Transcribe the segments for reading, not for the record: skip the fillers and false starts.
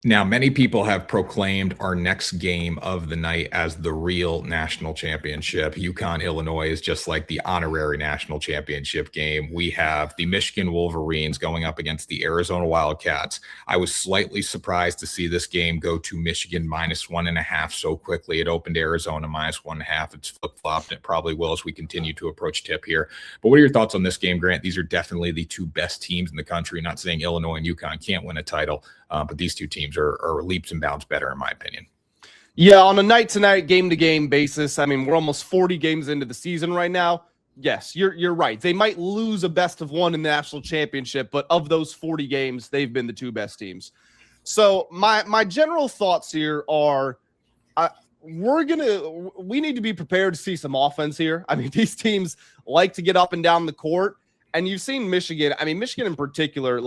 Now, many people have proclaimed our next game of the night as the real national championship. UConn, Illinois is just like the honorary national championship game. We have the Michigan Wolverines going up against the Arizona Wildcats. I was slightly surprised to see this game go to Michigan -1.5 so quickly. It opened Arizona -1.5. It's flip-flopped, and it probably will as we continue to approach tip here. But what are your thoughts on this game, Grant? These are definitely the two best teams in the country. Not saying Illinois and UConn can't win a title, but these two teams are leaps and bounds better, in my opinion. Yeah, on a night-to-night, game-to-game basis, I mean, we're almost 40 games into the season right now. Yes, you're right. They might lose a best of one in the national championship, but of those 40 games, they've been the two best teams. So my general thoughts here are we need to be prepared to see some offense here. I mean, these teams like to get up and down the court, and you've seen Michigan. I mean, Michigan in particular,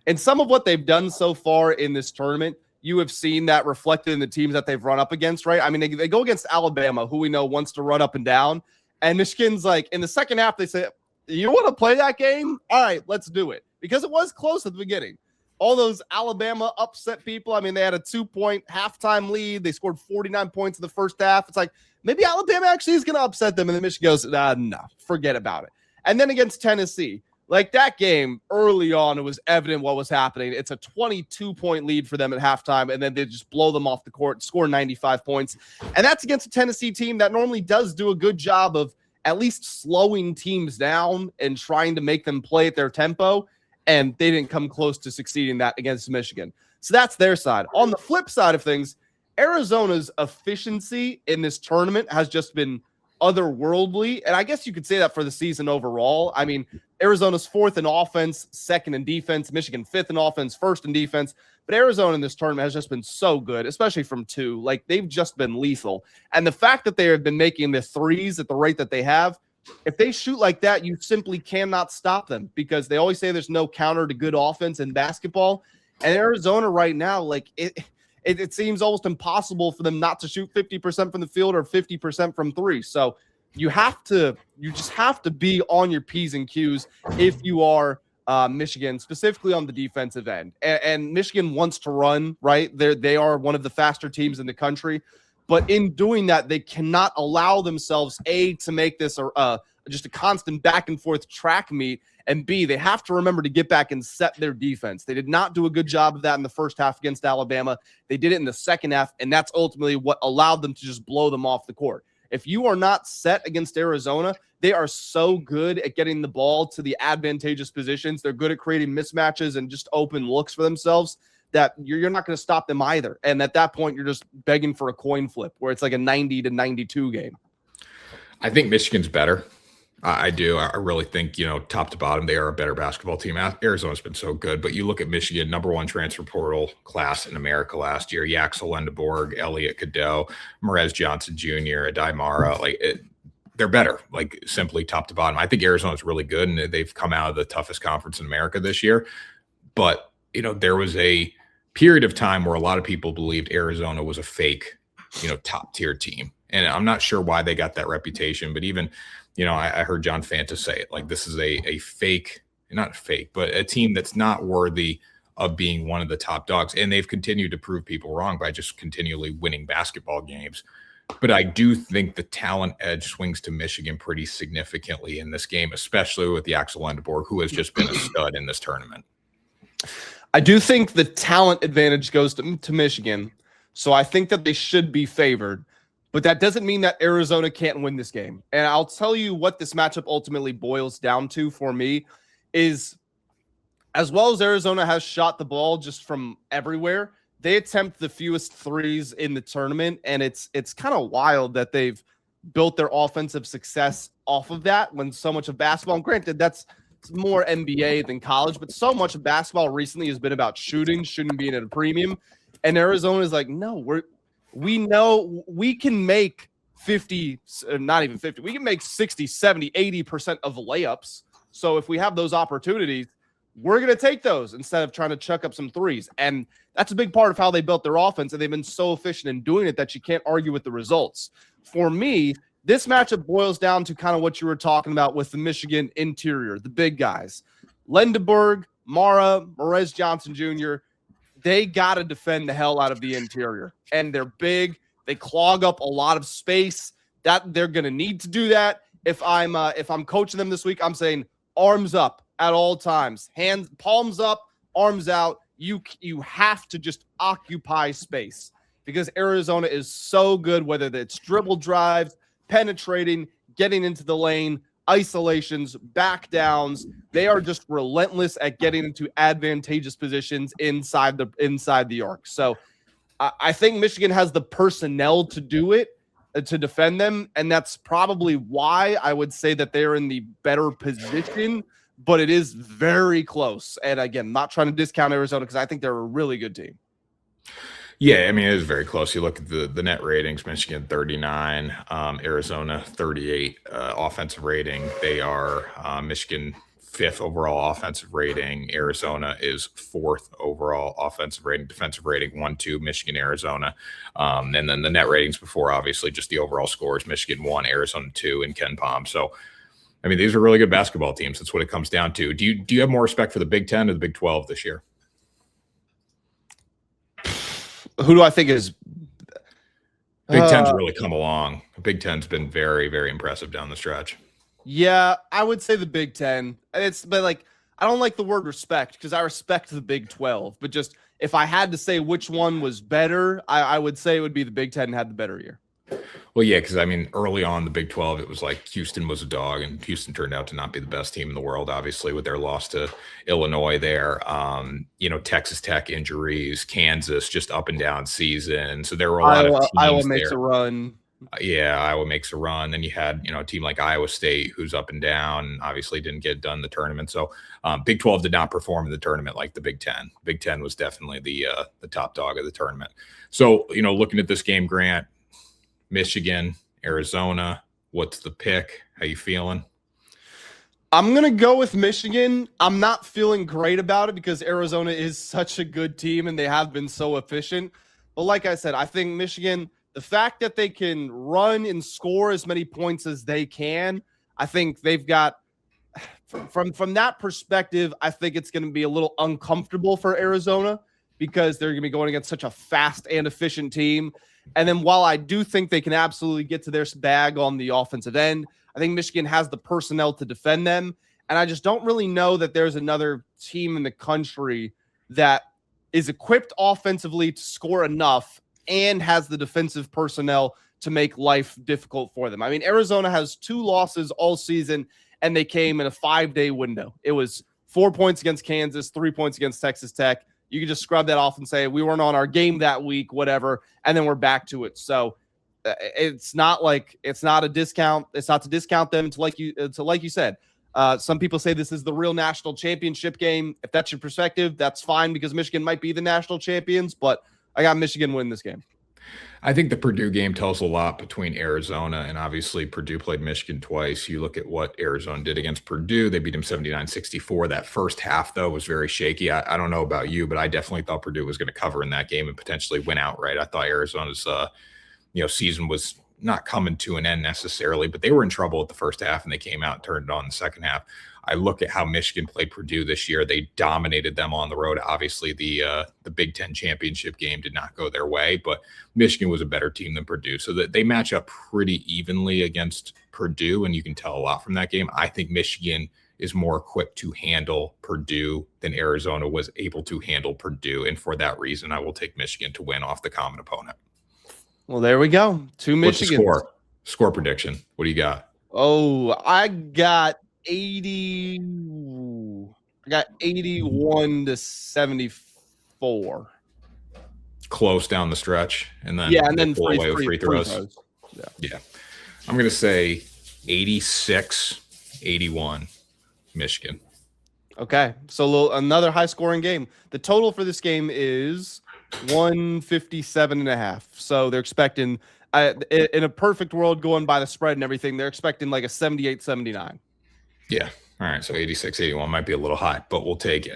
and some of what they've done so far in this tournament, you have seen that reflected in the teams that they've run up against, right? I mean, they go against Alabama, who we know wants to run up and down. And Michigan's like, in the second half, they say, you want to play that game? All right, let's do it. Because it was close at the beginning. All those Alabama upset people, I mean, they had a 2-point halftime lead. They scored 49 points in the first half. It's like, maybe Alabama actually is going to upset them. And then Michigan goes, no, forget about it. And then against Tennessee, like that game early on, it was evident what was happening. It's a 22-point lead for them at halftime, and then they just blow them off the court, score 95 points. And that's against a Tennessee team that normally does do a good job of at least slowing teams down and trying to make them play at their tempo. And they didn't come close to succeeding that against Michigan. So that's their side. On the flip side of things, Arizona's efficiency in this tournament has just been otherworldly. And I guess you could say that for the season overall. I mean, Arizona's 4th in offense, 2nd in defense, Michigan 5th in offense, 1st in defense. But Arizona in this tournament has just been so good, especially from 2. Like, they've just been lethal. And the fact that they have been making the threes at the rate that they have, if they shoot like that, you simply cannot stop them, because they always say there's no counter to good offense in basketball. And Arizona right now, like, it seems almost impossible for them not to shoot 50% from the field or 50% from 3. So you just have to be on your P's and Q's if you are Michigan, specifically on the defensive end. And Michigan wants to run, right? They are one of the faster teams in the country. But in doing that, they cannot allow themselves, A, to make this just a constant back and forth track meet, and B, they have to remember to get back and set their defense. They did not do a good job of that in the first half against Alabama. They did it in the second half, and that's ultimately what allowed them to just blow them off the court. If you are not set against Arizona, they are so good at getting the ball to the advantageous positions. They're good at creating mismatches and just open looks for themselves that you're not going to stop them either. And at that point, you're just begging for a coin flip where it's like a 90-92 game. I think Michigan's better. I do. I really think, top to bottom, they are a better basketball team. Arizona's been so good, but you look at Michigan, #1 transfer portal class in America last year, Yaxel Lendeborg, Elliot Cadeau, Merez Johnson Jr., Adai Mara, they're better, simply top to bottom. I think Arizona's really good, and they've come out of the toughest conference in America this year. But, there was a period of time where a lot of people believed Arizona was a fake, top tier team. And I'm not sure why they got that reputation, but even, I heard John Fanta say it, this is a fake, not fake, but a team that's not worthy of being one of the top dogs. And they've continued to prove people wrong by just continually winning basketball games. But I do think the talent edge swings to Michigan pretty significantly in this game, especially with the Yaxel Lendeborg, who has just been a stud in this tournament. I do think the talent advantage goes to Michigan. So I think that they should be favored. But that doesn't mean that Arizona can't win this game. And I'll tell you what this matchup ultimately boils down to for me is, as well as Arizona has shot the ball just from everywhere, they attempt the fewest threes in the tournament. And it's kind of wild that they've built their offensive success off of that when so much of basketball, and granted, that's more NBA than college, but so much of basketball recently has been about shooting being at a premium. And Arizona is like, no, we know we can make 50, not even 50. We can make 60, 70, 80% of layups. So if we have those opportunities, we're going to take those instead of trying to chuck up some threes. And that's a big part of how they built their offense. And they've been so efficient in doing it that you can't argue with the results. For me, this matchup boils down to kind of what you were talking about with the Michigan interior, the big guys. Lendeborg, Mara, Merez Johnson Jr., they got to defend the hell out of the interior. And they're big. They clog up a lot of space. That they're going to need to do that. If I'm coaching them this week, I'm saying arms up at all times. Hands, palms up, arms out. You have to just occupy space because Arizona is so good, whether it's dribble drives, penetrating, getting into the lane, isolations, back downs. They are just relentless at getting into advantageous positions inside the arc. So I think Michigan has the personnel to do it, to defend them, and that's probably why I would say that they're in the better position, but it is very close. And again, not trying to discount Arizona because I think they're a really good team. Yeah, I mean, it is very close. You look at the net ratings, Michigan 39, Arizona 38 offensive rating. They are Michigan 5th overall offensive rating. Arizona is 4th overall offensive rating. Defensive rating 1-2, Michigan, Arizona. And then the net ratings before, obviously, just the overall scores, Michigan 1, Arizona 2 in KenPom. So, I mean, these are really good basketball teams. That's what it comes down to. Do you have more respect for the Big Ten or the Big 12 this year? Who do I think is Big Ten's really come along. Big Ten's been very, very impressive down the stretch. Yeah, I would say the Big Ten. But like, I don't like the word respect because I respect the Big 12. But just if I had to say which one was better, I would say it would be the Big Ten had the better year. Well, yeah, because I mean, early on the Big 12, it was like Houston was a dog, and Houston turned out to not be the best team in the world, obviously, with their loss to Illinois there. Texas Tech injuries, Kansas just up and down season. So there were a lot of teams Iowa makes there. a run. Yeah, Iowa makes a run. Then you had, a team like Iowa State who's up and down, and obviously didn't get done in the tournament. So Big 12 did not perform in the tournament like the Big 10. Big 10 was definitely the top dog of the tournament. So, looking at this game, Grant, Michigan, Arizona, what's the pick? How you feeling? I'm going to go with Michigan. I'm not feeling great about it because Arizona is such a good team and they have been so efficient. But like I said, I think Michigan, the fact that they can run and score as many points as they can, I think they've got from that perspective, I think it's going to be a little uncomfortable for Arizona because they're going to be going against such a fast and efficient team. And then while I do think they can absolutely get to their bag on the offensive end, I think Michigan has the personnel to defend them. And I just don't really know that there's another team in the country that is equipped offensively to score enough and has the defensive personnel to make life difficult for them. I mean, Arizona has 2 losses all season, and they came in a 5-day window. It was 4 points against Kansas, 3 points against Texas Tech. You can just scrub that off and say, we weren't on our game that week, whatever, and then we're back to it. So it's not a discount. It's not to discount them. It's like you said. Some people say this is the real national championship game. If that's your perspective, that's fine because Michigan might be the national champions, but I got Michigan win this game. I think the Purdue game tells a lot between Arizona and obviously Purdue played Michigan twice. You look at what Arizona did against Purdue. They beat them 79-64. That first half, though, was very shaky. I don't know about you, but I definitely thought Purdue was going to cover in that game and potentially win outright. I thought Arizona's season was not coming to an end necessarily, but they were in trouble at the first half and they came out and turned it on in the second half. I look at how Michigan played Purdue this year. They dominated them on the road. Obviously, the Big Ten championship game did not go their way, but Michigan was a better team than Purdue. So that they match up pretty evenly against Purdue, and you can tell a lot from that game. I think Michigan is more equipped to handle Purdue than Arizona was able to handle Purdue. And for that reason, I will take Michigan to win off the common opponent. Well, there we go. 2 Michigan. What's the score prediction? What do you got? Oh, I got 81-74. Close down the stretch, and then pull away with free throws. Yeah. I'm going to say 86-81 Michigan. Okay, so another high-scoring game. The total for this game is 157.5. So they're expecting, in a perfect world, going by the spread and everything, they're expecting like a 78-79. Yeah. All right. So 86-81 might be a little high, but we'll take it.